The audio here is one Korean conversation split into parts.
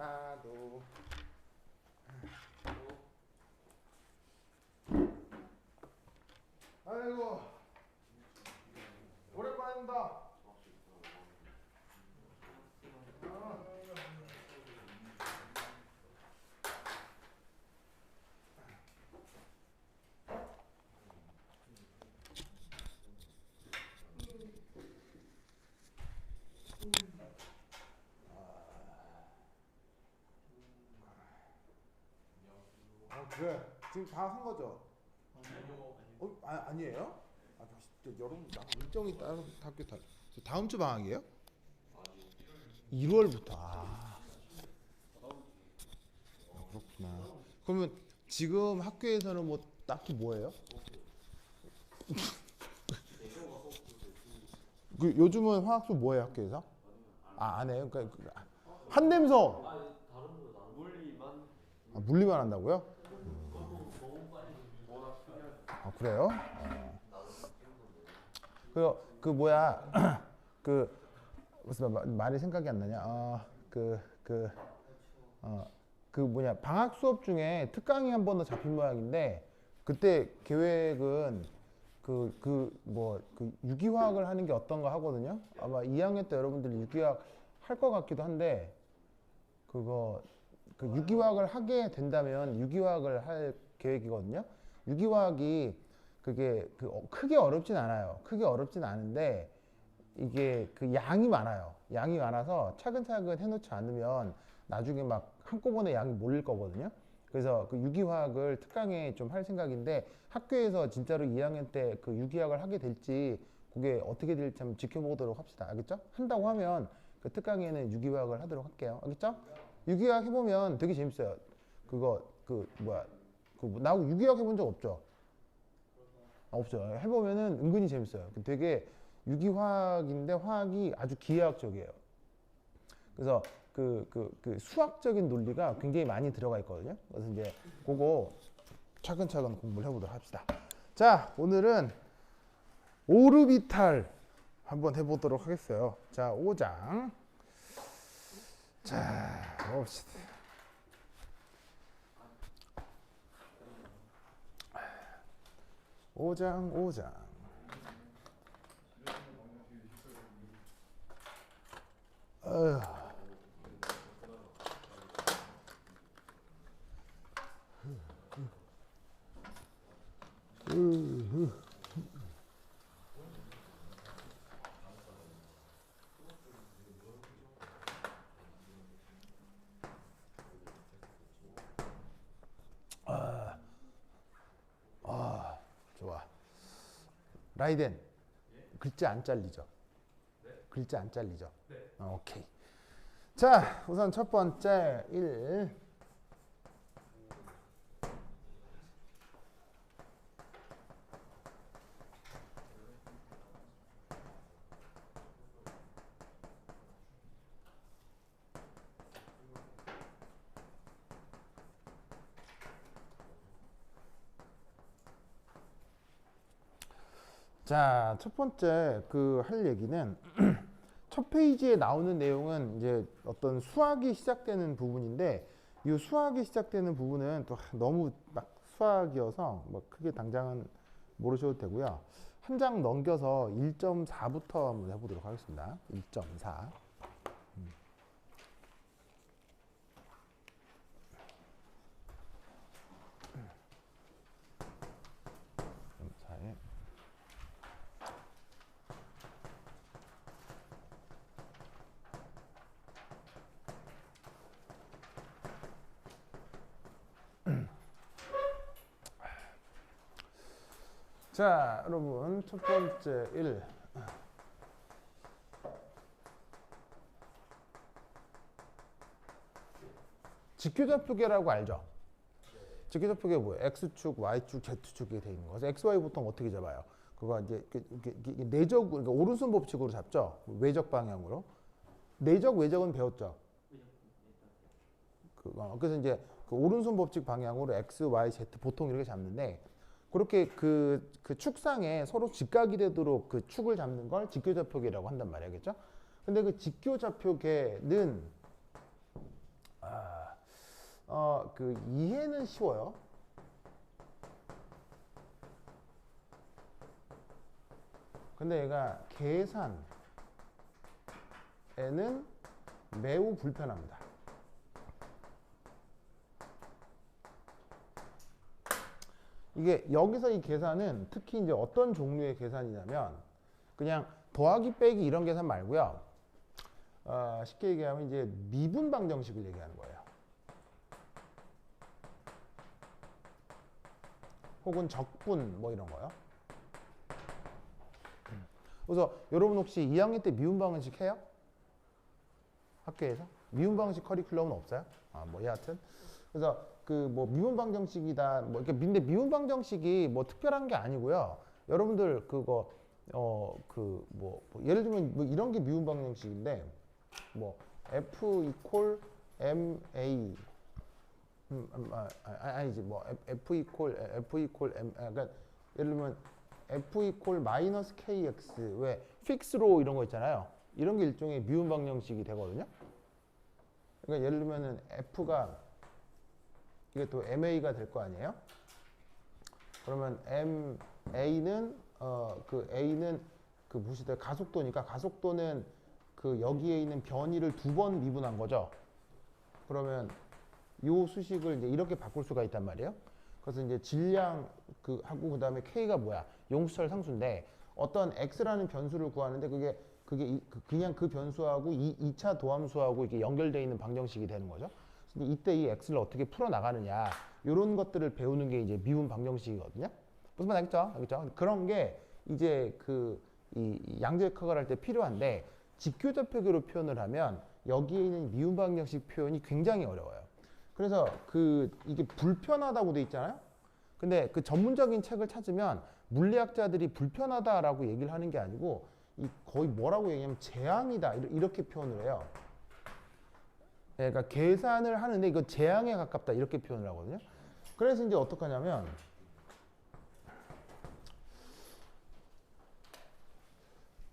나도. 아이고 오랜만입니다. 그래 지금 다 한 거죠? 아니에요? 여러분 나 일정이 따로 학교 다음 주 방학이에요? 1월부터. 그렇구나. 그러면 지금 학교에서는 뭐 딱히 뭐예요? 그 요즘은 화학 수업 뭐예요 학교에서? 안 해요? 그러니까 한냄성. 물리만 한다고요? 그래요? 그 뭐야 그 무슨 말이 생각이 안 나냐? 그 뭐냐 방학 수업 중에 특강이 한 번 더 잡힌 모양인데 그때 계획은 그 유기화학을 하는 게 어떤가 하거든요. 아마 2학년 때 여러분들 유기화학 할 것 같기도 한데 그거 그 유기화학을 하게 된다면 유기화학을 할 계획이거든요. 유기화학이 그게 크게 어렵진 않아요. 크게 어렵진 않은데 이게 그 양이 많아요. 양이 많아서 차근차근 해놓지 않으면 나중에 막 한꺼번에 양이 몰릴 거거든요. 그래서 그 유기화학을 특강에 좀 할 생각인데 학교에서 진짜로 2학년 때 그 유기화학을 하게 될지 그게 어떻게 될지 한번 지켜보도록 합시다. 알겠죠? 한다고 하면 그 특강에는 유기화학을 하도록 할게요. 알겠죠? 유기화학 해보면 되게 재밌어요. 그거 나하고 유기화학 해본 적 없죠? 없죠. 해보면은 은근히 재밌어요. 되게 유기화학인데 화학이 아주 기하학적이에요. 그래서 그 수학적인 논리가 굉장히 많이 들어가 있거든요. 그래서 이제 그거 차근차근 공부를 해보도록 합시다. 자, 오늘은 오르비탈 한번 해보도록 하겠어요. 자, 5장. 자, 봅시다. 오장 5장. 좋아. 라이덴 글자 안 잘리죠? 글자 안 잘리죠? 오케이. 자, 우선 첫 번째 1. 자, 첫 번째 할 얘기는 첫 페이지에 나오는 내용은 이제 어떤 수학이 시작되는 부분인데 이 수학이 시작되는 부분은 또 너무 막 수학이어서 뭐 크게 당장은 모르셔도 되고요. 한 장 넘겨서 1.4부터 한번 해보도록 하겠습니다. 1.4. 자, 여러분 첫 번째 1. 직교좌표계라고 알죠? 직교좌표계 뭐예요? X축, Y축, Z축이 돼 있는 거죠. X, Y 보통 어떻게 잡아요? 그거 이제 내적, 그러니까 오른손 법칙으로 잡죠. 외적 방향으로. 내적, 외적은 배웠죠. 그래서 이제 그 오른손 법칙 방향으로 X, Y, Z 보통 이렇게 잡는데 그렇게 그 축상에 서로 직각이 되도록 그 축을 잡는 걸 직교좌표계라고 한단 말이겠죠. 근데 그 직교좌표계는 그 이해는 쉬워요. 근데 얘가 계산에는 매우 불편합니다. 이게 여기서 이 계산은 특히 이제 어떤 종류의 계산이냐면 그냥 더하기 빼기 이런 계산 말고요. 쉽게 얘기하면 이제 미분 방정식을 얘기하는 거예요. 혹은 적분 뭐 이런 거요. 그래서 여러분 혹시 2학년 때 미분 방정식 해요? 학교에서? 미분 방정식 커리큘럼은 없어요? 뭐 여하튼 그래서 그 뭐 미분 방정식이다 뭐 이렇게 근데 미분 방정식이 뭐 특별한 게 아니고요. 여러분들 그거 뭐 예를 들면 뭐 이런 게 미분 방정식인데 뭐 F 이퀄 MA 아니지 뭐 F 이퀄 M 그러니까 예를 들면 F 이퀄 마이너스 KX 왜 픽스로 이런 거 있잖아요. 이런 게 일종의 미분 방정식이 되거든요. 그러니까 예를 들면은 F가 이게 또 MA가 될 거 아니에요? 그러면 MA는 그 A는 그 무시돼 가속도니까 가속도는 그 여기에 있는 변이를 2번 미분한 거죠. 그러면 요 수식을 이제 이렇게 바꿀 수가 있단 말이에요. 그래서 이제 질량 그 하고 그다음에 K가 뭐야? 용수철 상수인데 어떤 X라는 변수를 구하는데 그게 그냥 그 변수하고 2차 도함수하고 이렇게 연결되어 있는 방정식이 되는 거죠. 이때 이 x를 어떻게 풀어 나가느냐 이런 것들을 배우는 게 이제 미분 방정식이거든요. 무슨 말 알겠죠? 알겠죠? 그런 게 이제 그 이 양자역학을 할 때 필요한데 직교접표계로 표현을 하면 여기에 있는 미분 방정식 표현이 굉장히 어려워요. 그래서 그 이게 불편하다고 돼 있잖아요. 근데 그 전문적인 책을 찾으면 물리학자들이 불편하다라고 얘기를 하는 게 아니고 이 거의 뭐라고 얘기하면 재앙이다 이렇게 표현을 해요. 그러니까 계산을 하는데 이거 재앙에 가깝다 이렇게 표현을 하거든요. 그래서 이제 어떻게 하냐면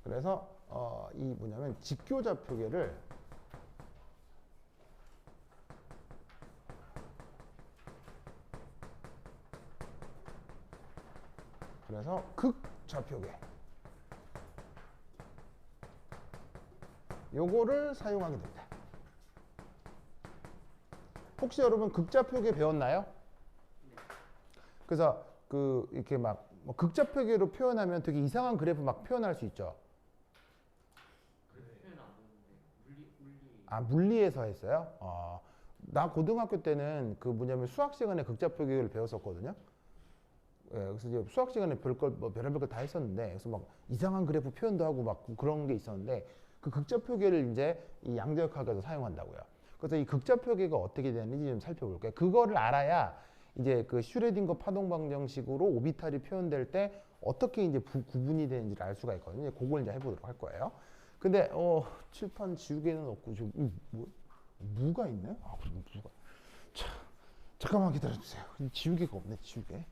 그래서 이 뭐냐면 직교접표계를 그래서 극좌표계 요거를 사용하게 됩니다. 혹시 여러분 극좌표계 배웠나요? 그래서 그 이렇게 막 뭐 극좌표계로 표현하면 되게 이상한 그래프 막 표현할 수 있죠. 물리에서 했어요? 나 고등학교 때는 그 뭐냐면 수학 시간에 극좌표계를 배웠었거든요. 예, 그래서 이제 수학 시간에 별걸 뭐 별의별 걸 다 했었는데 그래서 막 이상한 그래프 표현도 하고 막 그런 게 있었는데 그 극좌표계를 이제 이 양자역학에서 사용한다고요. 그래서 이 극좌표계가 어떻게 되는지 좀 살펴볼게요. 그거를 알아야 이제 그 슈레딩거 파동 방정식으로 오비탈이 표현될 때 어떻게 이제 구분이 되는지를 알 수가 있거든요. 그걸 이제 해보도록 할 거예요. 근데 칠판 지우개는 없고 지금 무가 있네? 그리고 무가. 자, 잠깐만 기다려주세요. 지우개가 없네. 지우개.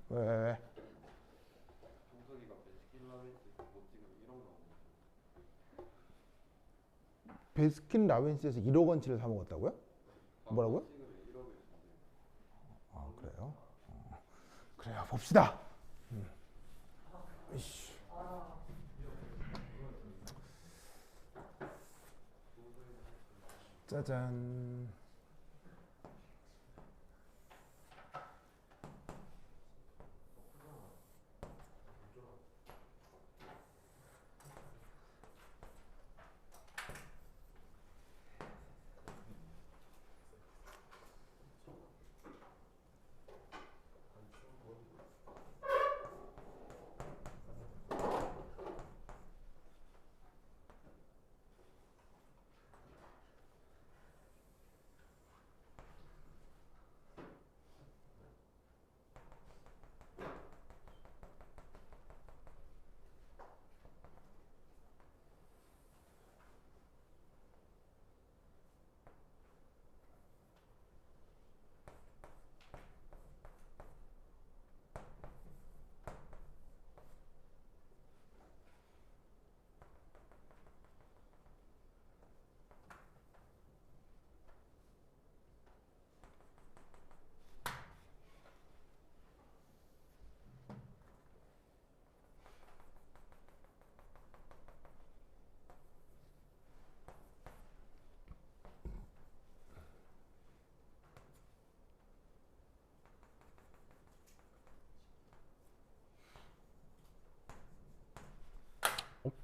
왜? 베스킨 라빈스에서 1억 원치를 사 먹었다고요? 뭐라고요? 그래요? 그래요. 봅시다. 짜잔.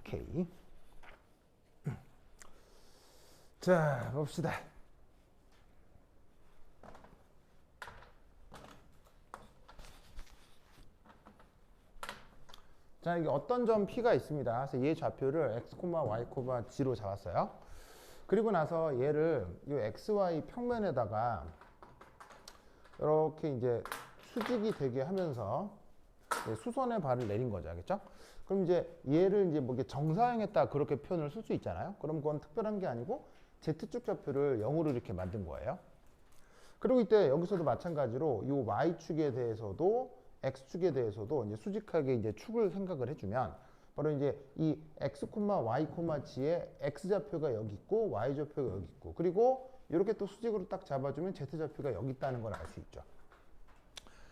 오케이. 자, 봅시다. 자, 이게 어떤 점 P가 있습니다. 그래서 얘 좌표를 x, y, g로 잡았어요. 그리고 나서 얘를 이 xy 평면에다가 이렇게 이제 수직이 되게 하면서 수선의 발을 내린 거죠. 알겠죠? 그럼 이제 얘를 이제 뭐 정사형했다 그렇게 표현을 쓸 수 있잖아요. 그럼 그건 특별한 게 아니고 Z축 좌표를 0으로 이렇게 만든 거예요. 그리고 이때 여기서도 마찬가지로 이 Y축에 대해서도 X축에 대해서도 이제 수직하게 이제 축을 생각을 해주면 바로 이제 이 X, Y, G에 X 좌표가 여기 있고 Y 좌표가 여기 있고 그리고 이렇게 또 수직으로 딱 잡아주면 Z 좌표가 여기 있다는 걸 알 수 있죠.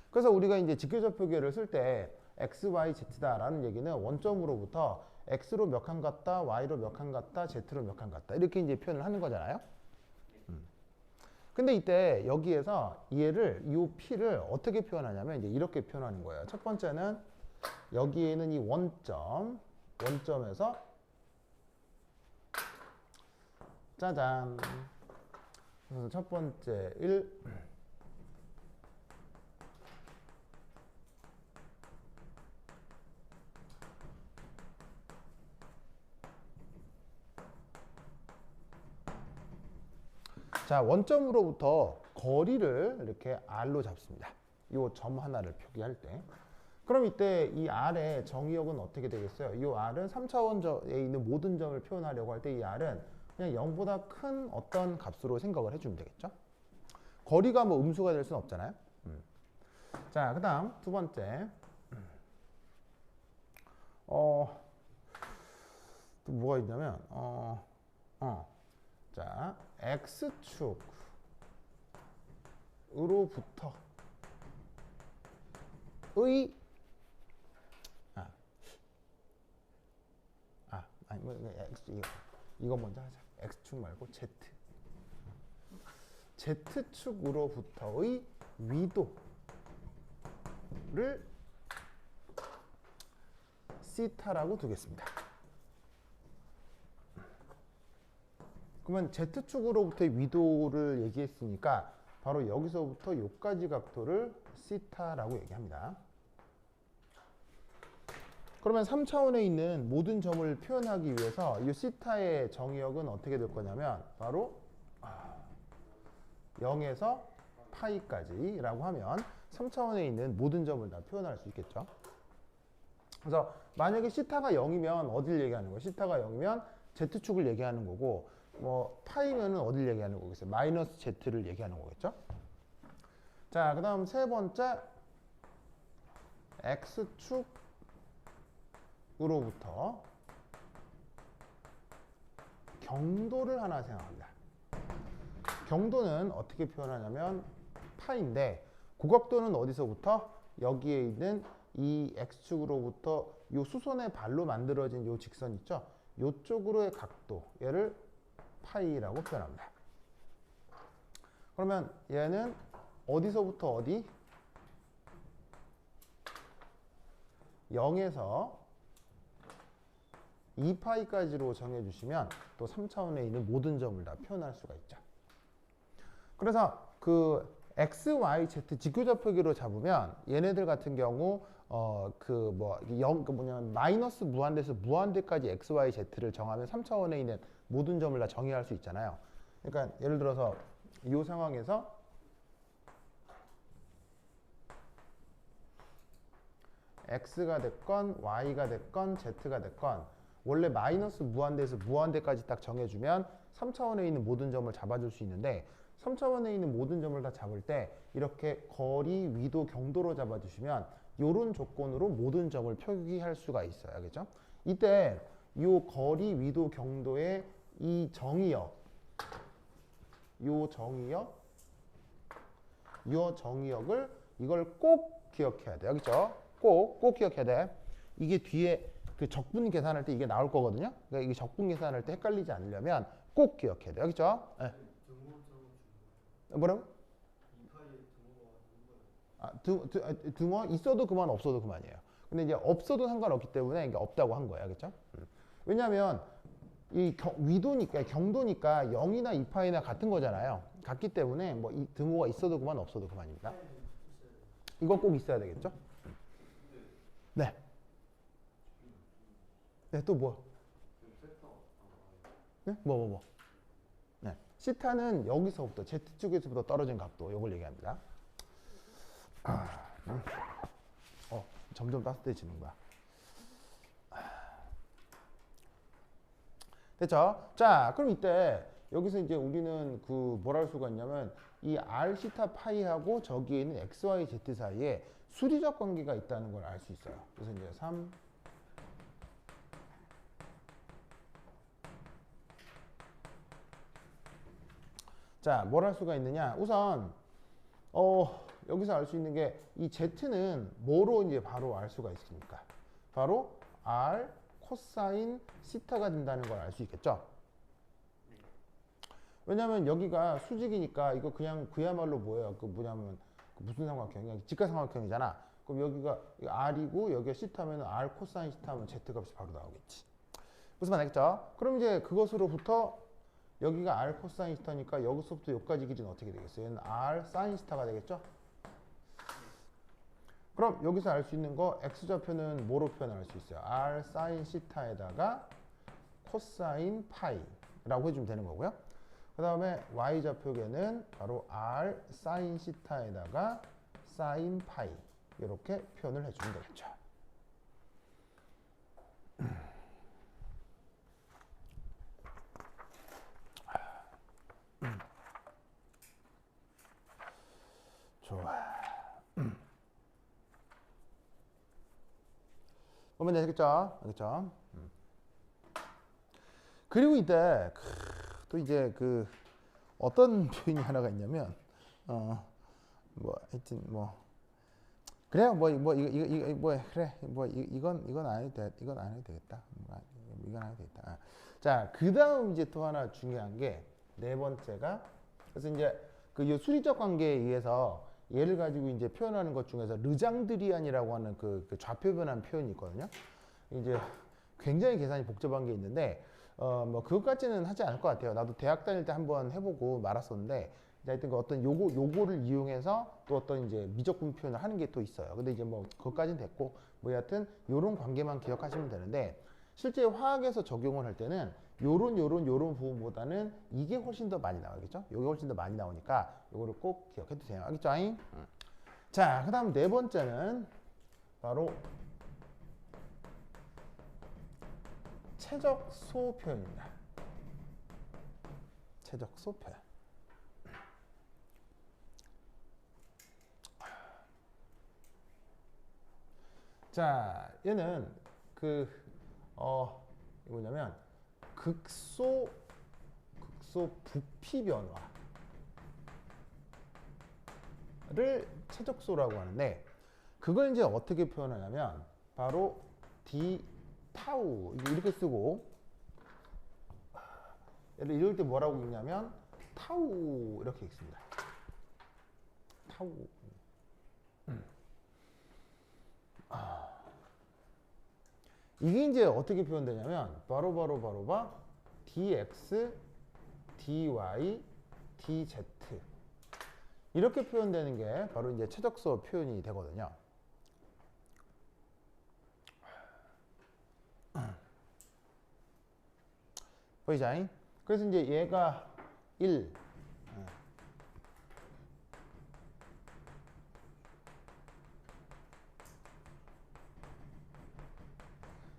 그래서 우리가 이제 직교좌표계를 쓸 때 X, Y, Z다라는 얘기는 원점으로부터 X로 몇 칸 갔다, Y로 몇 칸 갔다, Z로 몇 칸 갔다 이렇게 이제 표현을 하는 거잖아요. 근데 이때 여기에서 얘를 이 P를 어떻게 표현하냐면 이제 이렇게 표현하는 거예요. 첫 번째는 여기에는 이 원점에서 짜잔. 그래서 첫 번째 1 자, 원점으로부터 거리를 이렇게 R로 잡습니다. 이 점 하나를 표기할 때. 그럼 이때 이 R의 정의역은 어떻게 되겠어요? 이 R은 3차원에 있는 모든 점을 표현하려고 할 때 이 R은 그냥 0보다 큰 어떤 값으로 생각을 해주면 되겠죠? 거리가 뭐 음수가 될 수는 없잖아요. 자, 그 다음 두 번째. 또 뭐가 있냐면, 자, X축으로부터 아니 뭐 이거 먼저 하자. X축 말고 Z. Z축으로부터의 위도를 시타라고 두겠습니다. 그러면 Z축으로부터의 위도를 얘기했으니까 바로 여기서부터 여기까지 각도를 시타라고 얘기합니다. 그러면 3차원에 있는 모든 점을 표현하기 위해서 이 시타의 정의역은 어떻게 될 거냐면 바로 0에서 파이까지라고 하면 3차원에 있는 모든 점을 다 표현할 수 있겠죠. 그래서 만약에 시타가 0이면 어딜 얘기하는 거예요? 시타가 0이면 Z축을 얘기하는 거고 뭐 파이면은 어딜 얘기하는 거겠어요? 마이너스 Z를 얘기하는 거겠죠. 자, 그 다음 세 번째 X축으로부터 경도를 하나 생각합니다. 경도는 어떻게 표현하냐면 파인데 고각도는 어디서부터? 여기에 있는 이 X축으로부터 이 수선의 발로 만들어진 이 직선 있죠? 이쪽으로의 각도, 얘를 파이라고 표현합니다. 그러면 얘는 어디서부터 어디? 0에서 2파이까지로 정해주시면 또 3차원에 있는 모든 점을 다 표현할 수가 있죠. 그래서 그 X, Y, Z 직교좌표기로 잡으면 얘네들 같은 경우 마이너스 무한대에서 무한대까지 X, Y, Z를 정하면 3차원에 있는 모든 점을 다 정의할 수 있잖아요. 그러니까 예를 들어서 이 상황에서 X가 됐건 Y가 됐건 Z가 됐건 원래 마이너스 무한대에서 무한대까지 딱 정해주면 3차원에 있는 모든 점을 잡아줄 수 있는데 3차원에 있는 모든 점을 다 잡을 때 이렇게 거리, 위도, 경도로 잡아주시면 이런 조건으로 모든 점을 표기할 수가 있어요. 알겠죠? 이때 이 거리, 위도, 경도의 이 정의역, 이 정의역을 이걸 꼭 기억해야 돼요. 알겠죠? 꼭 기억해야 돼. 이게 뒤에 그 적분 계산할 때 이게 나올 거거든요. 그러니까 이게 적분 계산할 때 헷갈리지 않으려면 꼭 기억해야 돼요. 알겠죠? 네. 뭐라고? 등호 있어도 그만 없어도 그만이에요. 근데 이제 없어도 상관없기 때문에 이게 없다고 한 거예요. 알겠죠? 왜냐하면 이 위도니까 경도니까 0이나 2파이나 같은 거잖아요. 같기 때문에 뭐 이 등호가 있어도 그만 없어도 그만입니다. 이건 꼭 있어야 되겠죠? 네. 네, 또 뭐? 네? 뭐. 네. 시타는 여기서부터 Z축에서부터 떨어진 각도, 이걸 얘기합니다. 점점 따뜻해지는 거야. 됐죠? 자, 그럼 이때 여기서 이제 우리는 그 뭘 할 수가 있냐면 이 R 시타 파이하고 저기에 있는 X, Y, Z 사이에 수리적 관계가 있다는 걸 알 수 있어요. 그래서 이제 3 자, 뭘 할 수가 있느냐? 우선 여기서 알 수 있는 게 이 Z는 뭐로 이제 바로 알 수가 있습니까? 바로 R 코사인 시타가 된다는 걸 알 수 있겠죠? 왜냐면 여기가 수직이니까 이거 그냥 그야말로 뭐예요? 그 뭐냐면 무슨 삼각형이야? 직각삼각형이잖아. 그럼 여기가 R이고 여기가 시타면 R 코사인 시타면 Z 값이 바로 나오겠지. 무슨 말 알겠죠? 그럼 이제 그것으로부터 여기가 R 코사인 시타니까 여기서부터 여기까지 길이는 어떻게 되겠어요? 얘는 R 사인 시타가 되겠죠? 그럼 여기서 알 수 있는 거 X좌표는 뭐로 표현할 수 있어요? R 사인 시타에다가 코사인 파이라고 해주면 되는 거고요. 그 다음에 Y좌표계는 바로 R 사인 시타에다가 사인 파이 이렇게 표현을 해주면 되겠죠. 좋아. 보면 되겠죠? 알겠죠? 그리고 이때 또 이제 그 어떤 표현이 하나가 있냐면 뭐 하여튼 뭐 그래요 뭐 그래 뭐 이건 안 해도 돼 이건 안 해도 되겠다 이건 안 해도 되겠다. 자, 그 다음 이제 또 하나 중요한 게 네 번째가 그래서 이제 그 수리적 관계에 의해서 얘를 가지고 이제 표현하는 것 중에서 르장드리안이라고 하는 그 좌표 변환 표현이 있거든요. 이제 굉장히 계산이 복잡한 게 있는데 뭐 그것까지는 하지 않을 것 같아요. 나도 대학 다닐 때 한번 해보고 말았었는데 하여튼 그 어떤 요거를 이용해서 또 어떤 이제 미적분 표현을 하는 게 또 있어요. 근데 이제 뭐 그것까지는 됐고 뭐 여하튼 요런 관계만 기억하시면 되는데 실제 화학에서 적용을 할 때는 요런 부분보다는 이게 훨씬 더 많이 나오겠죠? 요게 훨씬 더 많이 나오니까 요거를 꼭 기억해 두세요. 알겠죠? 자, 그 다음 네 번째는 바로 최적소 표현입니다. 최적소 표현. 자, 얘는 이거 뭐냐면 극소 부피 변화를 최적소라고 하는데 그걸 이제 어떻게 표현하냐면 바로 d 타우 이렇게 쓰고 얘를 이럴 때 뭐라고 읽냐면 타우 이렇게 읽습니다. 타우. 이게 이제 어떻게 표현되냐면 바로 dx, dy, dz 이렇게 표현되는 게 바로 이제 최적소 표현이 되거든요. 보이자잉? 그래서 이제 얘가 1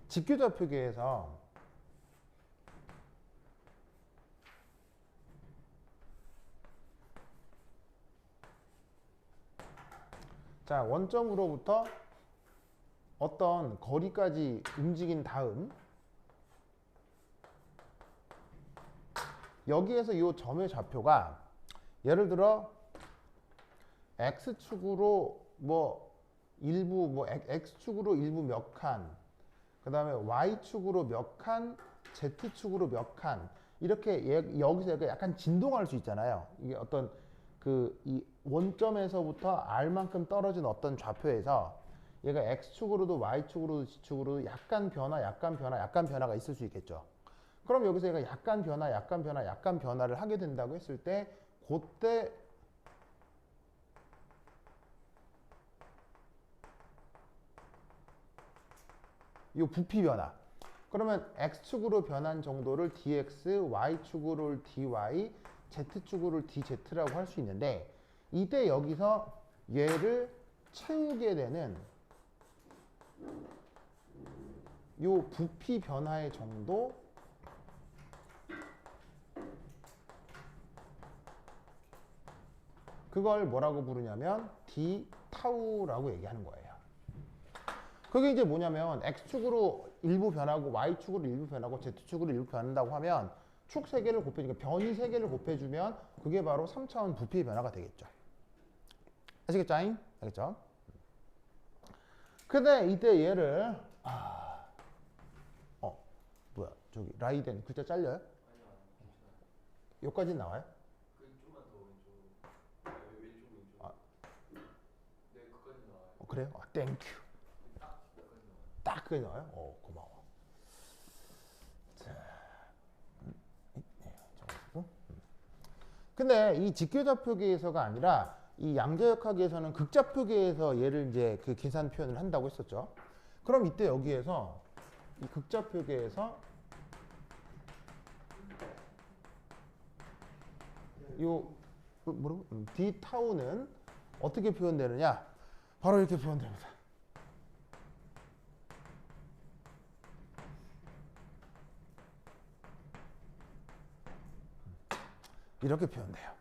직교좌표계에서 자, 원점으로부터 어떤 거리까지 움직인 다음 여기에서 이 점의 좌표가 예를 들어 x축으로 뭐 일부 뭐 x축으로 일부 몇 칸, 그 다음에 y축으로 몇 칸, z축으로 몇 칸 이렇게 여기서 약간 진동할 수 있잖아요. 이게 어떤 이 원점에서부터 r만큼 떨어진 어떤 좌표에서 얘가 x축으로도 y축으로도 z축으로도 약간 변화, 약간 변화, 약간 변화가 있을 수 있겠죠. 그럼 여기서 얘가 약간 변화, 약간 변화, 약간 변화를 하게 된다고 했을 때 그때 이 부피 변화. 그러면 x축으로 변한 정도를 dx, y축으로 dy, z축으로 dz라고 할 수 있는데 이때 여기서 얘를 채우게 되는 이 부피 변화의 정도 그걸 뭐라고 부르냐면 d 타우라고 얘기하는 거예요. 그게 이제 뭐냐면 x축으로 일부 변하고 y축으로 일부 변하고 z축으로 일부 변한다고 하면 축 3개를 곱해주니까 변이 3개를 곱해주면 그게 바로 3차원 부피 변화가 되겠죠. 아시겠죠? 알겠죠? 근데 이때 얘를 뭐야 저기 라이덴 글자 잘려요? 여기까지 나와요? 좀만 더 왼쪽. 아. 네, 그까지 나와요. 그래요? 땡큐. 딱 그게 나와요? 고마워. 자, 적어주고. 근데 이 직교좌표계에서가 아니라 이 양자역학에서는 극좌표계에서 얘를 이제 그 계산 표현을 한다고 했었죠. 그럼 이때 여기에서 이 극좌표계에서 요 뭐라고? d 타우는 어떻게 표현되느냐? 바로 이렇게 표현됩니다. 이렇게 표현돼요.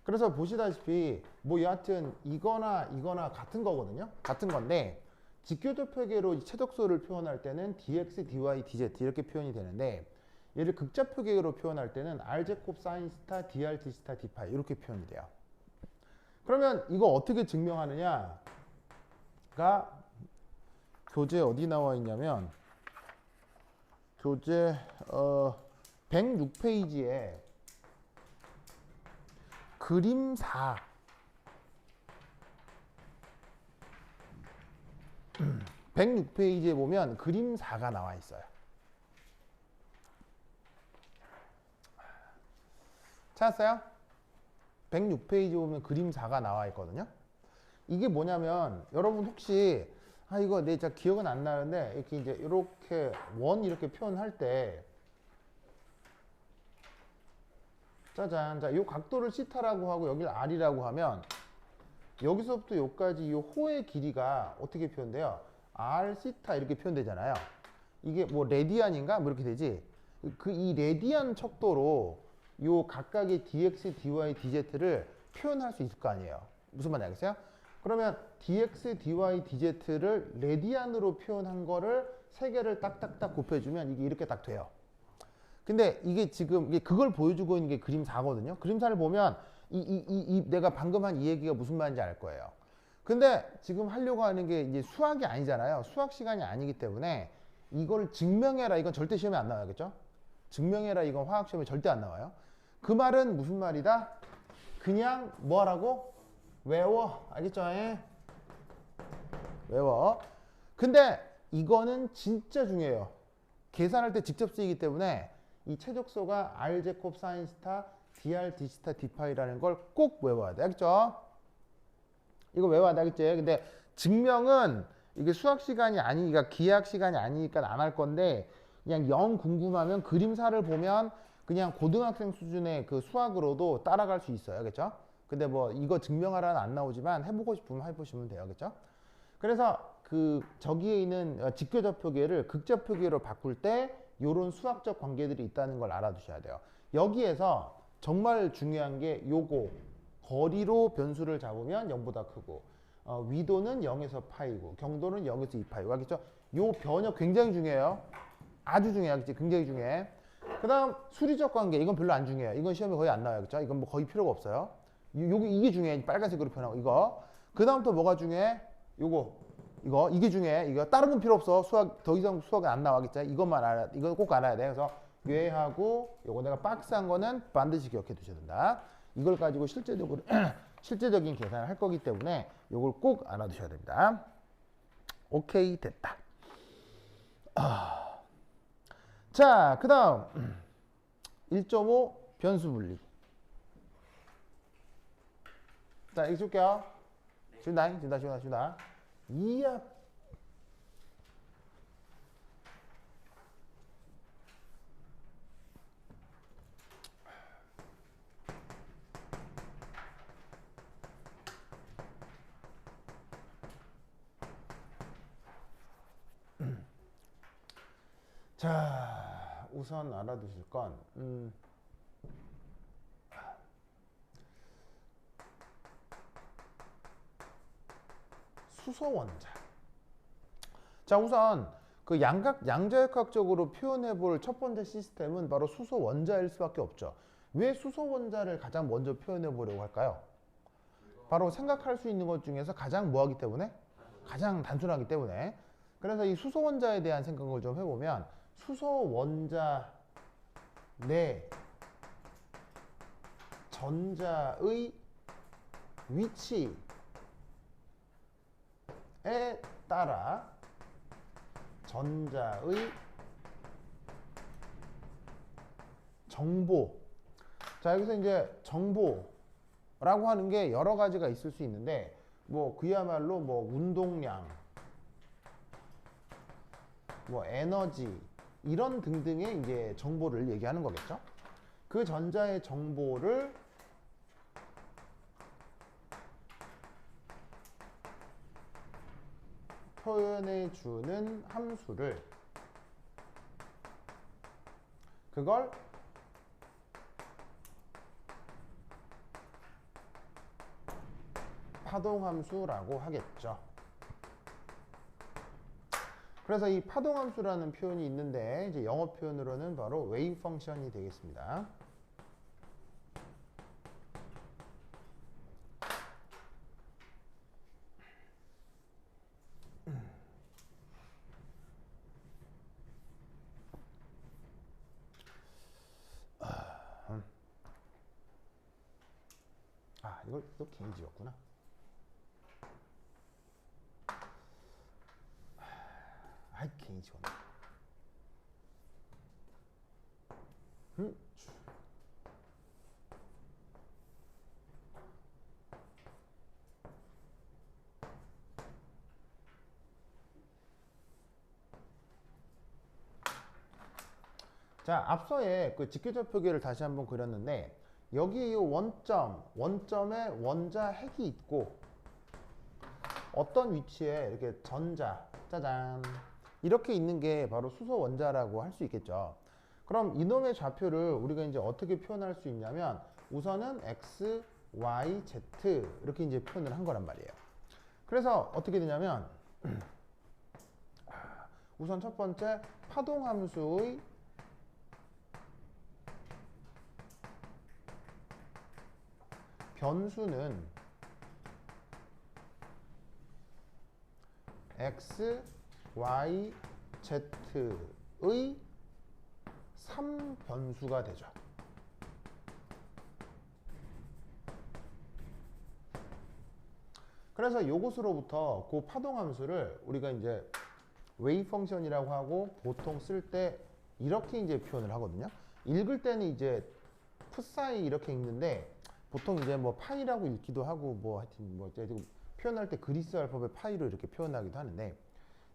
그래서 보시다시피 뭐 여하튼 이거나 이거나 같은 거거든요. 같은 건데 직교좌표계로 최적소를 표현할 때는 dx, dy, dz 이렇게 표현이 되는데 얘를 극좌표계로 표현할 때는 r제곱 사인 스타, dr, d 스타, d 파이 이렇게 표현이 돼요. 그러면 이거 어떻게 증명하느냐가 교재 어디 나와 있냐면 교재 106페이지에 그림 4 106페이지에 보면 그림 4가 나와 있어요. 찾았어요? 106페이지 보면 그림 4가 나와 있거든요. 이게 뭐냐면 여러분 혹시 이거 내 진짜 기억은 안 나는데 이렇게 이제 이렇게 원 이렇게 표현할 때 짜잔, 자, 이 각도를 시타라고 하고 여기를 r이라고 하면 여기서부터 여기까지 이 호의 길이가 어떻게 표현돼요? r 시타 이렇게 표현되잖아요. 이게 뭐 레디안인가 뭐 이렇게 되지. 이 레디안 척도로 요 각각의 dx, dy, dz를 표현할 수 있을 거 아니에요. 무슨 말인지 알겠어요? 그러면 dx, dy, dz를 레디안으로 표현한 거를 3개를 딱딱딱 곱해주면 이게 이렇게 딱 돼요. 근데 이게 지금 그걸 보여주고 있는 게 그림 4거든요. 그림 4를 보면 내가 방금 한 이 얘기가 무슨 말인지 알 거예요. 근데 지금 하려고 하는 게 이제 수학이 아니잖아요. 수학 시간이 아니기 때문에 이걸 증명해라. 이건 절대 시험에 안 나와야겠죠? 증명해라. 이건 화학 시험에 절대 안 나와요. 그 말은 무슨 말이다? 그냥 뭐 하라고? 외워. 알겠죠? 외워. 근데 이거는 진짜 중요해요. 계산할 때 직접 쓰이기 때문에 이 최적소가 r제곱 사인 스타, dr, d 스타, d 파이라는 걸 꼭 외워야 돼. 알겠죠? 이거 외워야 돼. 알겠지? 근데 증명은 이게 수학 시간이 아니니까 기하학 시간이 아니니까 안 할 건데 그냥 영 궁금하면 그림사를 보면 그냥 고등학생 수준의 그 수학으로도 따라갈 수 있어요. 알겠죠? 근데 뭐 이거 증명하라는 안 나오지만 해보고 싶으면 해보시면 돼요. 알겠죠? 그래서 그 저기에 있는 직교좌표계를 극좌표계로 바꿀 때 요런 수학적 관계들이 있다는 걸 알아두셔야 돼요. 여기에서 정말 중요한 게 요거 거리로 변수를 잡으면 0보다 크고 위도는 0에서 파이고 경도는 0에서 2파이고 알겠죠? 요 변형 굉장히 중요해요. 아주 중요해. 알겠지? 굉장히 중요해. 그 다음 수리적 관계 이건 별로 안 중요해요. 이건 시험에 거의 안 나와요. 그렇죠? 이건 뭐 거의 필요가 없어요. 이게 중요해. 빨간색으로 변하고 이거. 그 다음 또 뭐가 중요해? 이게 중요해. 이거 다른 건 필요 없어. 수학 더 이상 수학이 안 나와겠죠? 이것만 알아. 이거 꼭 알아야 돼. 그래서 얘하고 요거 내가 박스한 거는 반드시 기억해 두셔야 된다. 이걸 가지고 실제적으로 실제적인 계산을 할 거기 때문에 요걸 꼭 알아두셔야 됩니다. 오케이 됐다. 자, 그 다음 1.5 변수 분리. 자, 이거 줄게요. 준다. 이야. 자, 우선 알아두실 건 수소 원자. 자, 우선 그 양자역학적으로 표현해 볼 첫 번째 시스템은 바로 수소 원자일 수밖에 없죠. 왜 수소 원자를 가장 먼저 표현해 보려고 할까요? 바로 생각할 수 있는 것 중에서 가장 뭐하기 때문에? 가장 단순하기 때문에. 그래서 이 수소 원자에 대한 생각을 좀 해보면 수소 원자 내 전자의 위치에 따라 전자의 정보. 자, 여기서 이제 정보라고 하는 게 여러 가지가 있을 수 있는데 뭐 그야말로 뭐 운동량, 뭐 에너지 이런 등등의 이제 정보를 얘기하는 거겠죠. 그 전자의 정보를 표현해 주는 함수를 그걸 파동함수라고 하겠죠. 그래서 이 파동함수라는 표현이 있는데 이제 영어 표현으로는 바로 웨이브 펑션이 되겠습니다. 이거 게이지였구나. 게이지였네. 자, 앞서의 그 직교적 표기를 다시 한번 그렸는데 여기 이 원점에 원자 핵이 있고 어떤 위치에 이렇게 전자, 짜잔 이렇게 있는 게 바로 수소 원자라고 할 수 있겠죠. 그럼 이놈의 좌표를 우리가 이제 어떻게 표현할 수 있냐면 우선은 x, y, z 이렇게 이제 표현을 한 거란 말이에요. 그래서 어떻게 되냐면 우선 첫 번째 파동함수의 변수는 x, y, z의 3변수가 되죠. 그래서 이것으로부터 그 파동함수를 우리가 이제 웨이브 펑션이라고 하고 보통 쓸 때 이렇게 이제 표현을 하거든요. 읽을 때는 이제 풋사이 이렇게 읽는데 보통 이제 뭐 파이라고 읽기도 하고 뭐 하여튼 뭐 표현할 때 그리스 알파벳 파이로 이렇게 표현하기도 하는데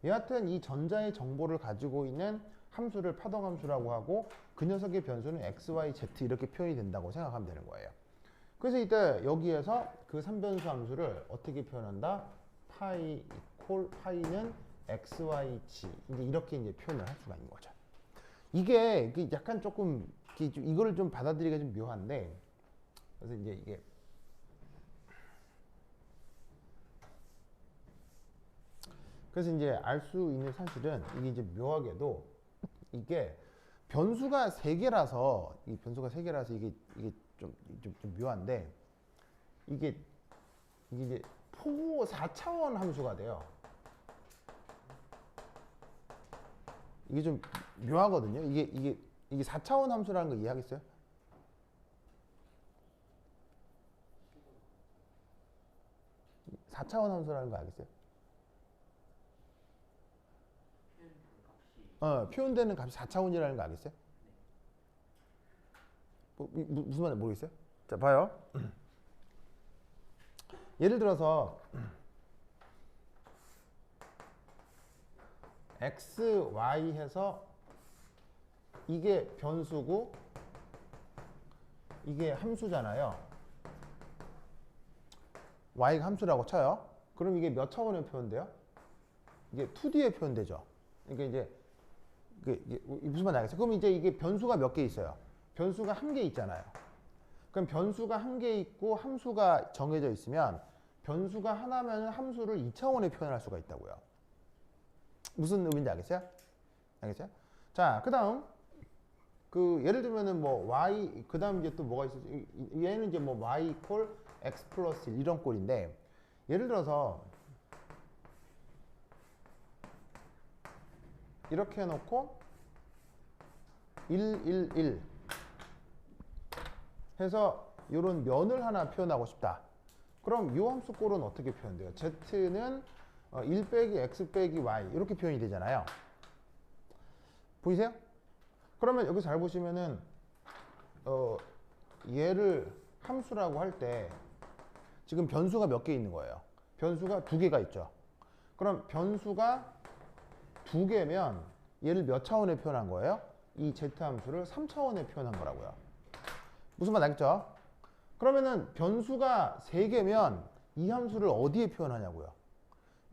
여하튼 이 전자의 정보를 가지고 있는 함수를 파동함수라고 하고 그 녀석의 변수는 x, y, z 이렇게 표현이 된다고 생각하면 되는 거예요. 그래서 이때 여기에서 그 3변수 함수를 어떻게 표현한다? 파이는 x, y, z 이렇게 이제 표현을 할 수가 있는 거죠. 이게 약간 조금 이거를 좀 받아들이기가 좀 묘한데 그래서 이제 이게 그래서 이제 알 수 있는 사실은 이게 이제 묘하게도 이게 변수가 3개라서 이 변수가 3개라서 이게 좀 묘한데 이게 이제 포 4차원 함수가 돼요. 이게 좀 묘하거든요. 이게 4차원 함수라는 거 이해하겠어요? (4차원) 함수라는 거 알겠어요? 표현되는 값이 4차원이라는 거 알겠어요? 무슨 말인지 모르겠어요? 자, 봐요. 예를 들어서 x, y 해서 이게 변수고 이게 함수잖아요. y가 함수라고 쳐요. 그럼 이게 몇 차원에 표현돼요? 이게 2D에 표현되죠. 그러니까 이제 이게 무슨 말인지 알겠어요? 그럼 이제 이게 변수가 몇 개 있어요? 변수가 한 개 있잖아요. 그럼 변수가 한 개 있고 함수가 정해져 있으면 변수가 하나면 함수를 2차원에 표현할 수가 있다고요. 무슨 의미인지 알겠어요? 알겠어요? 자, 그다음 예를 들면은 뭐 y 그다음 이제 또 뭐가 있을지 얘는 이제 뭐 y 이퀄 x 플러스 1 이런 꼴인데 예를 들어서 이렇게 해놓고 1, 1, 1 해서 이런 면을 하나 표현하고 싶다. 그럼 이 함수 꼴은 어떻게 표현돼요? z는 1 빼기 x 빼기 y 이렇게 표현이 되잖아요. 보이세요? 그러면 여기 잘 보시면은 얘를 함수라고 할 때 지금 변수가 몇 개 있는 거예요? 변수가 2개가 있죠. 그럼 변수가 2개면 얘를 몇 차원에 표현한 거예요? 이 z함수를 3차원에 표현한 거라고요. 무슨 말 알겠죠? 그러면은 변수가 3개면 이 함수를 어디에 표현하냐고요?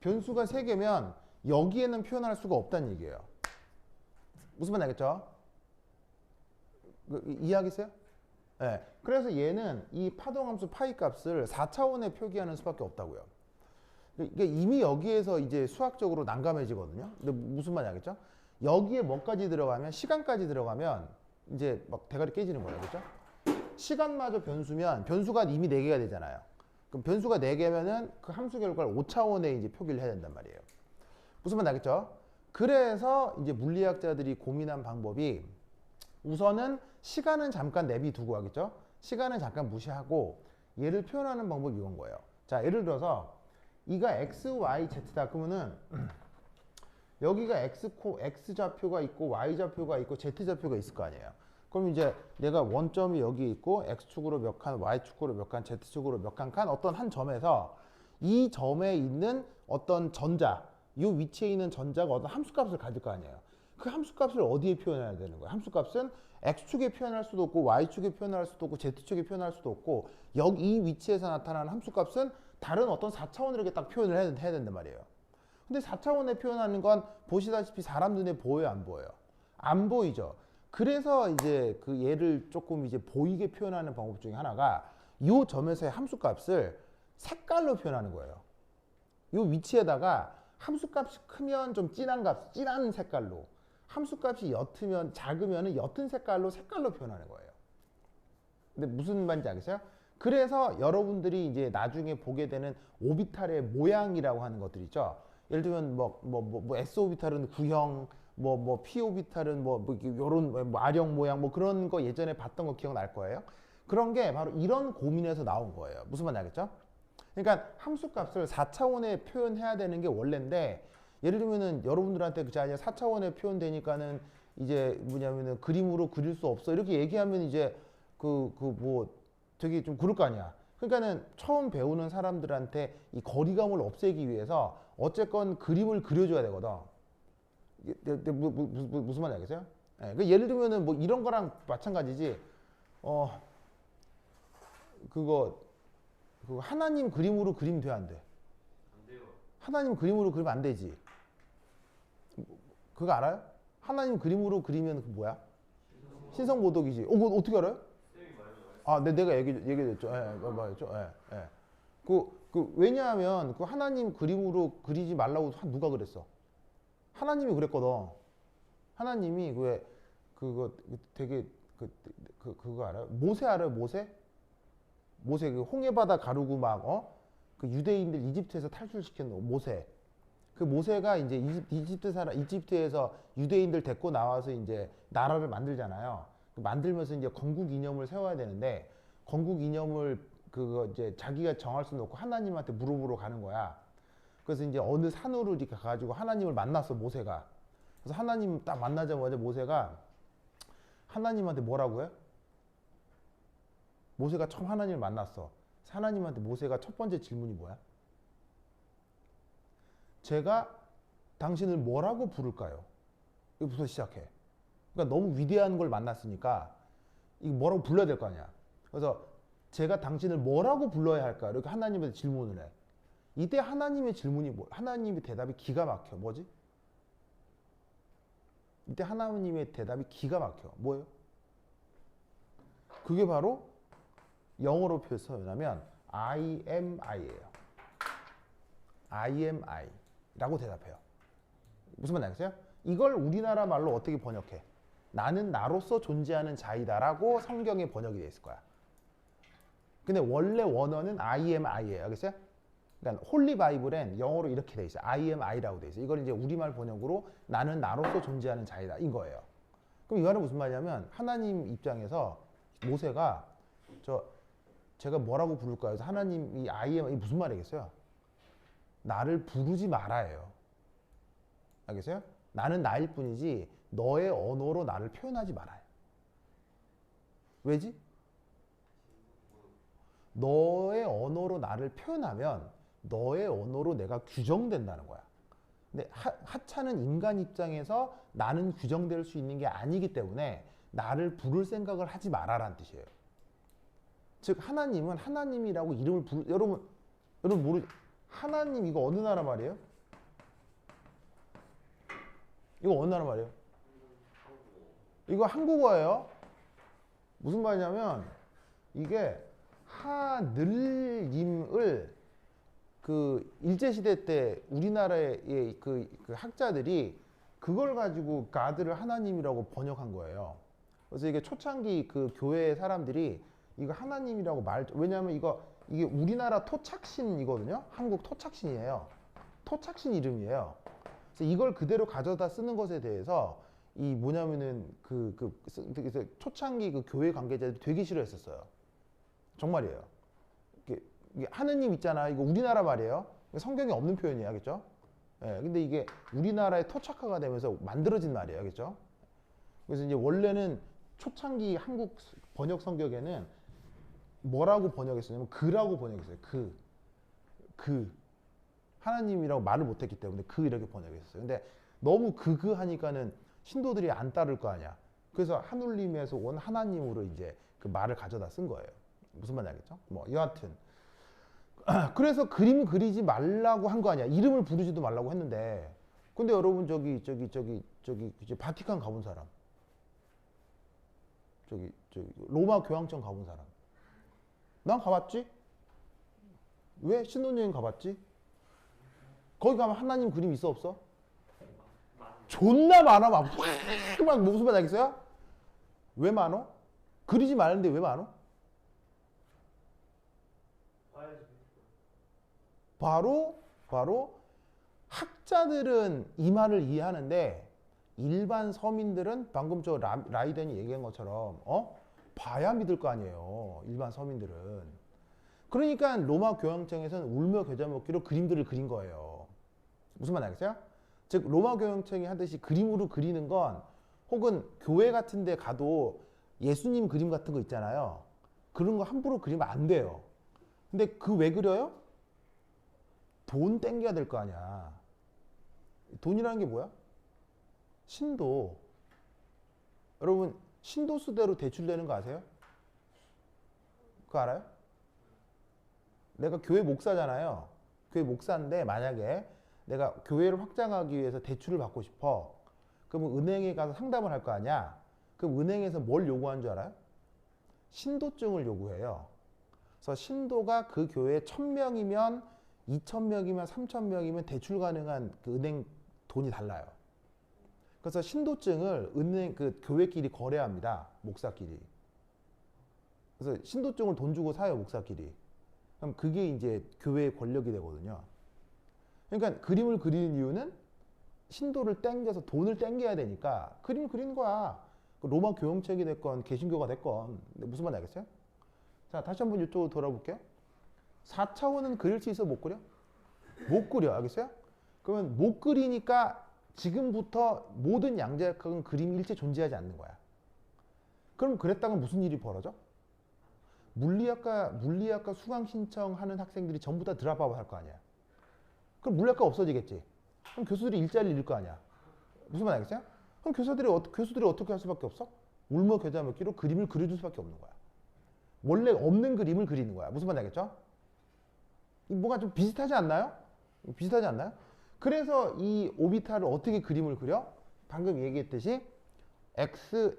변수가 3개면 여기에는 표현할 수가 없다는 얘기예요. 무슨 말 알겠죠? 이해하겠어요? 네. 그래서 얘는 이 파동함수 파이 값을 4차원에 표기하는 수밖에 없다고요. 이게 이미 여기에서 이제 수학적으로 난감해지거든요. 근데 무슨 말인지 알겠죠? 여기에 뭐까지 들어가면 시간까지 들어가면 이제 막 대가리 깨지는 거예요. 그렇죠? 시간마저 변수면 변수가 이미 4개가 되잖아요. 그럼 변수가 4개면은 그 함수 결과를 5차원에 이제 표기를 해야 된단 말이에요. 무슨 말인지 알겠죠? 그래서 이제 물리학자들이 고민한 방법이 우선은 시간은 잠깐 내비두고 하겠죠? 시간은 잠깐 무시하고 얘를 표현하는 방법이 이건 거예요. 자, 예를 들어서 이가 x, y, z다. 그러면은 여기가 x 좌표가 있고 y 좌표가 있고 z 좌표가 있을 거 아니에요. 그럼 이제 내가 원점이 여기 있고 x축으로 몇 칸, y축으로 몇 칸, z축으로 몇 칸 어떤 한 점에서 이 점에 있는 어떤 전자, 이 위치에 있는 전자가 어떤 함수값을 가질 거 아니에요. 그 함수값을 어디에 표현해야 되는 거예요? 함수값은 x축에 표현할 수도 없고 y축에 표현할 수도 없고 z축에 표현할 수도 없고 여기 이 위치에서 나타나는 함수값은 다른 어떤 4차원으로 이렇게 딱 표현을 해야 된단 말이에요. 근데 4차원에 표현하는 건 보시다시피 사람 눈에 보여요, 안 보여요? 안 보이죠. 그래서 이제 그 얘를 조금 이제 보이게 표현하는 방법 중에 하나가 이 점에서의 함수값을 색깔로 표현하는 거예요. 이 위치에다가 함수값이 크면 좀 진한 색깔로, 함수값이 옅으면 작으면 옅은 색깔로 표현하는 거예요. 근데 무슨 말인지 알겠어요? 그래서 여러분들이 이제 나중에 보게 되는 오비탈의 모양이라고 하는 것들 있죠. 예를 들면 S 오비탈은 구형, P 오비탈은 요런 아령 모양 그런 거 예전에 봤던 거 기억날 거예요. 그런 게 바로 이런 고민에서 나온 거예요. 무슨 말인지 알겠죠? 그러니까 함수값을 4차원에 표현해야 되는 게 원래인데 예를 들면은 여러분들한테 그자 4차원에 표현되니까는 이제 뭐냐면은 그림으로 그릴 수 없어 이렇게 얘기하면 이제 되게 좀 그럴 거 아니야. 그러니까는 처음 배우는 사람들한테 이 거리감을 없애기 위해서 어쨌건 그림을 그려줘야 되거든. 무슨 말인지 알겠어요? 네, 예를 들면은 이런 거랑 마찬가지지. 그거 하나님 그림으로 그리면 돼, 안 돼? 안 돼요. 하나님 그림으로 그리면 안 되지. 그거 알아요? 하나님 그림으로 그리면 그 뭐야? 신성모독이지. 그거 어떻게 알아요? 쌤이 말해줘요. 아, 내가 얘기했죠. 맞죠. 왜냐하면 그 하나님 그림으로 그리지 말라고 누가 그랬어? 하나님이 그랬거든. 하나님이 그거 되게 그거 알아요? 모세 알아요? 모세 그 홍해바다 가르고 그 유대인들 이집트에서 탈출시킨 모세. 그 모세가 이제 이집트에서 유대인들 데리고 나와서 이제 나라를 만들잖아요. 만들면서 이제 건국 이념을 세워야 되는데 건국 이념을 그거 이제 자기가 정할 수는 없고 하나님한테 물어보러 가는 거야. 그래서 이제 어느 산으로 이렇게 가가지고 하나님을 만났어, 모세가. 그래서 하나님 딱 만나자마자 모세가 하나님한테 뭐라고 해? 모세가 처음 하나님을 만났어. 하나님한테 모세가 첫 번째 질문이 뭐야? 제가 당신을 뭐라고 부를까요? 이거부터 시작해. 그러니까 너무 위대한 걸 만났으니까 이거 뭐라고 불러야 될 거 아니야. 그래서 제가 당신을 뭐라고 불러야 할까? 이렇게 하나님한테 질문을 해. 이때 하나님의 질문이 뭐? 하나님의 대답이 기가 막혀. 뭐지? 이때 하나님의 대답이 기가 막혀. 뭐예요? 그게 바로 영어로 표현하면 I am I예요. I am I 라고 대답해요. 무슨 말인지 알겠어요? 이걸 우리나라 말로 어떻게 번역해? 나는 나로서 존재하는 자이다라고 성경에 번역이 되어 있을 거야. 근데 원래 원어는 I am I예요. 알겠어요? 그러니까 홀리 바이블엔 영어로 이렇게 돼 있어요. I am I라고 돼 있어요. 이걸 이제 우리말 번역으로 나는 나로서 존재하는 자이다 인 거예요. 그럼 이 말은 무슨 말이냐면 하나님 입장에서 모세가 제가 뭐라고 부를까요? 그래서 하나님 이 I am 이 무슨 말이겠어요? 나를 부르지 말아요. 알겠어요? 나는 나일 뿐이지 너의 언어로 나를 표현하지 말아요. 왜지? 너의 언어로 나를 표현하면 너의 언어로 내가 규정된다는 거야. 근데 하찮은 인간 입장에서 나는 규정될 수 있는 게 아니기 때문에 나를 부를 생각을 하지 마라라는 뜻이에요. 즉 하나님은 하나님이라고 이름을 여러분 모르 하나님 이거 어느 나라 말이에요? 이거 어느 나라 말이에요? 이거 한국어예요. 무슨 말이냐면 이게 하늘님을 그 일제시대 때 우리나라의 그 학자들이 그걸 가지고 가드를 하나님이라고 번역한 거예요. 그래서 이게 초창기 그 교회 사람들이 이거 하나님이라고 왜냐하면 이게 우리나라 토착신이거든요. 한국 토착신이에요. 토착신 이름이에요. 그래서 이걸 그대로 가져다 쓰는 것에 대해서 이 뭐냐면은 초창기 그 교회 관계자들이 되게 싫어했었어요. 정말이에요. 이게 하느님 있잖아. 이거 우리나라 말이에요. 성경에 없는 표현이에요. 알겠죠? 예, 근데 이게 우리나라의 토착화가 되면서 만들어진 말이에요. 알겠죠? 그래서 이제 원래는 초창기 한국 번역 성경에는 뭐라고 번역했었냐면 그라고 번역했어요. 하나님이라고 말을 못했기 때문에 이렇게 번역했어요. 근데 너무 하니까는 신도들이 안 따를 거 아니야. 그래서 하늘님에서 온 하나님으로 이제 그 말을 가져다 쓴 거예요. 무슨 말인지 알겠죠? 뭐 여하튼 그래서 그림 그리지 말라고 한 거 아니야. 이름을 부르지도 말라고 했는데 근데 여러분 저기 바티칸 가본 사람 저기 로마 교황청 가본 사람 난 가봤지? 왜? 신혼여행 가봤지? 거기 가면 하나님 그림 있어 없어? 존나 많아 막 무슨 말 알겠어요? 왜 많어? 그리지 말는데 왜 많어? 바로 학자들은 이 말을 이해하는데 일반 서민들은 방금 저 라이덴이 얘기한 것처럼 봐야 믿을 거 아니에요. 일반 서민들은. 그러니까 로마 교황청에서는 울며 겨자 먹기로 그림들을 그린 거예요. 무슨 말 알겠어요? 즉 로마 교황청이 하듯이 그림으로 그리는 건 혹은 교회 같은 데 가도 예수님 그림 같은 거 있잖아요. 그런 거 함부로 그리면 안 돼요. 근데 왜 그려요? 돈 땡겨야 될 거 아니야. 돈이라는 게 뭐야? 신도. 여러분 신도수대로 대출되는 거 아세요? 그거 알아요? 내가 교회 목사잖아요. 교회 목사인데 만약에 내가 교회를 확장하기 위해서 대출을 받고 싶어. 그러면 은행에 가서 상담을 할 거 아니야. 그럼 은행에서 뭘 요구하는 줄 알아요? 신도증을 요구해요. 그래서 신도가 그 교회에 1000명이면 2000명이면 3000명이면 대출 가능한 그 은행 돈이 달라요. 그래서 신도증을 은행 교회끼리 거래합니다. 목사끼리. 그래서 신도증을 돈 주고 사요. 목사끼리. 그럼 그게 이제 교회의 권력이 되거든요. 그러니까 그림을 그리는 이유는 신도를 땡겨서 돈을 땡겨야 되니까 그림 그리는 거야. 로마 교황청이 됐건 개신교가 됐건. 무슨 말인지 알겠어요? 자, 다시 한번 이쪽으로 돌아볼게요. 4차원은 그릴 수 있어? 못 그려? 못 그려. 알겠어요? 그러면 못 그리니까 지금부터 모든 양자역학은 그림이 일체 존재하지 않는 거야. 그럼 그랬다면 무슨 일이 벌어져? 물리학과 수강 신청하는 학생들이 전부 다 드랍아웃 할 거 아니야. 그럼 물리학과 없어지겠지. 그럼 교수들이 일자리를 잃을 거 아니야. 무슨 말 알겠어요? 그럼 교수들이 어떻게 할 수밖에 없어? 울먹여자먹기로 그림을 그려줄 수밖에 없는 거야. 원래 없는 그림을 그리는 거야. 무슨 말 알겠죠? 뭔가 좀 비슷하지 않나요? 비슷하지 않나요? 그래서 이 오비탈을 어떻게 그림을 그려? 방금 얘기했듯이 x,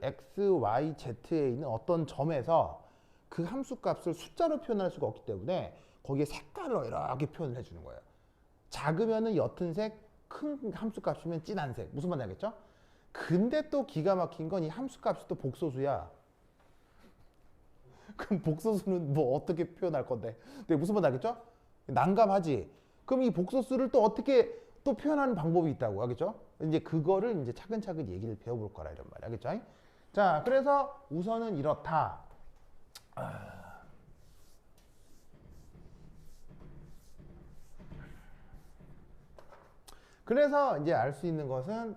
y, z에 있는 어떤 점에서 그 함수값을 숫자로 표현할 수가 없기 때문에 거기에 색깔로 이렇게 표현을 해주는 거예요. 작으면은 옅은 색, 큰 함수값이면 진한 색. 무슨 말인지 알겠죠? 근데 또 기가 막힌 건 이 함수값이 또 복소수야. 그럼 복소수는 뭐 어떻게 표현할 건데? 근데 무슨 말인지 알겠죠? 난감하지. 그럼 이 복소수를 또 어떻게 또 표현하는 방법이 있다고 알겠죠? 이제 그거를 이제 차근차근 얘기를 배워볼 거라 이런 말이야, 알겠죠? 자, 그래서 우선은 이렇다. 그래서 이제 알 수 있는 것은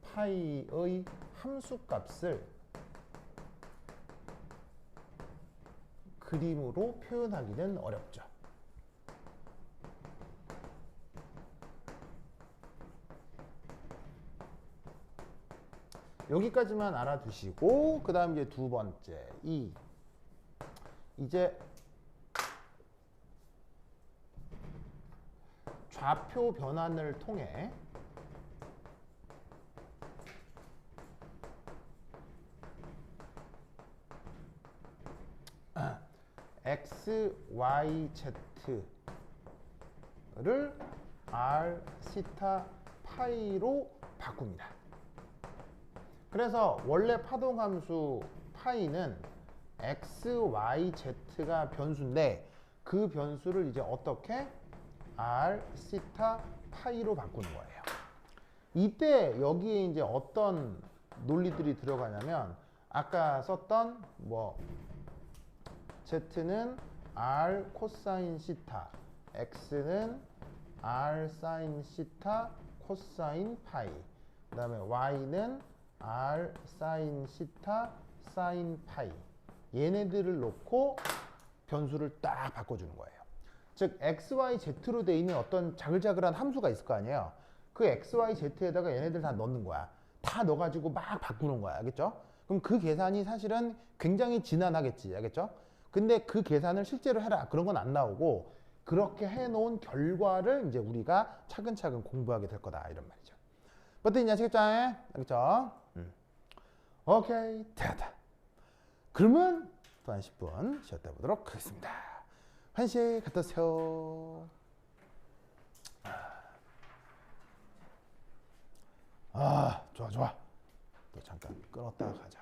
파이의 함수값을 그림으로 표현하기는 어렵죠. 여기까지만 알아두시고 그 다음 이제 두 번째 이제 좌표 변환을 통해 x, y, z를 r, 시타, 파이로 바꿉니다. 그래서 원래 파동함수 파이는 x, y, z가 변수인데 그 변수를 이제 어떻게 r, 시타, 파이로 바꾸는 거예요. 이때 여기에 이제 어떤 논리들이 들어가냐면 아까 썼던 뭐 z는 r 코사인 시타, x는 r 사인 시타 코사인 파이, 그 다음에 y는 r 사인 시타 사인 파이, 얘네들을 놓고 변수를 딱 바꿔주는 거예요. 즉 x, y, z로 되어 있는 어떤 자글자글한 함수가 있을 거 아니에요. 그 x, y, z에다가 얘네들 다 넣는 거야. 다 넣어가지고 막 바꾸는 거야. 알겠죠? 그럼 그 계산이 사실은 굉장히 지난하겠지. 알겠죠? 근데 그 계산을 실제로 해라. 그런 건 안 나오고 그렇게 해놓은 결과를 이제 우리가 차근차근 공부하게 될 거다. 이런 말이죠. 어떻게 아시겠죠? 알겠죠? 오케이. 됐다. 그러면 또 한 10분 쉬었다 보도록 하겠습니다. 한시에 갔다 오세요. 좋아. 또 잠깐 끊었다가 가자.